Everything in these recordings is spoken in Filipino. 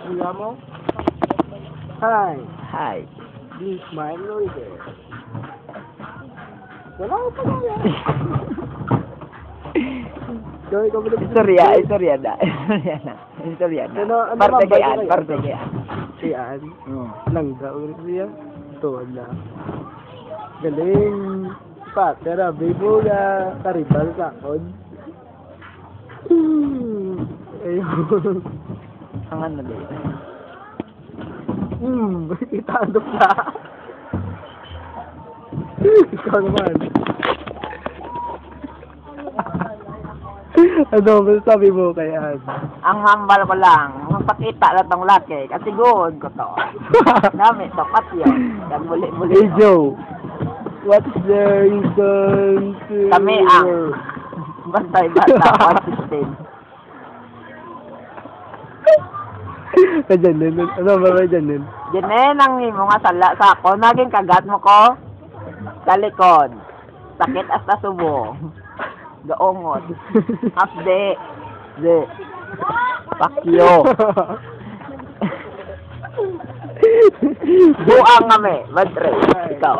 Hiya mo? Hi. Hi. This is my lawyer. Wala ko pa na yan. Istorya na. Parte kayaan. Kayaan? Langga ulit siya. Ito na. Galing. Patera, bibo na. Karibal sa akon. Ayun. Ang ano ba yun? Itandok na. Ikaw naman. Ano ba sabi mo kaya? Ang hambal ko lang, magpakita lang tong laki, kasi good ko to. Dami, tapat yun. Yan muli-muli. Hey Joe, what's the reason to Kami ang bantay-bata consistent. Kadyan din. Ano ba ba dyan din? Diyan ang imo nga sala sa ako, naging kagat mo ko sa likod. Sakit hasta subo. Gaongot. Hapde. Pakyo. Buang kami. Madre. Ikaw.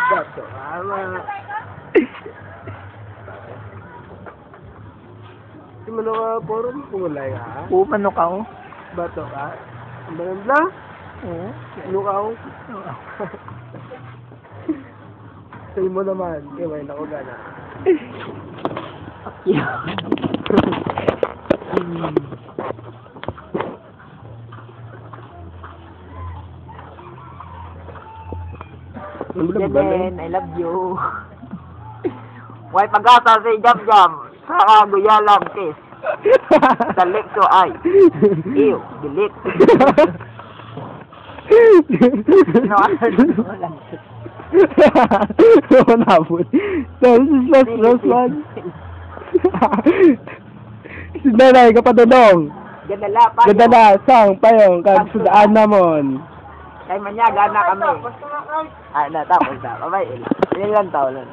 Bato. Di mo na forum kulay ha? Pumano ka o? Bato ka? Maganda? Oo. Lukaw? Sa'yo mo naman. Iway na ko gana. Pakyo. Janen, I love you. Why pag-asa si Jam-Jam sa Guyalam kiss. Sa lips ko ay. Ew, delete. No, lang. What happened? So, this is last one. Si Nanay, kapadunong. Gadala pa. Gadala, sang payong, kagsudaan namon. Kay manyaga na kami. Ay, na, tapos na. Bye-bye. Ilang taon na.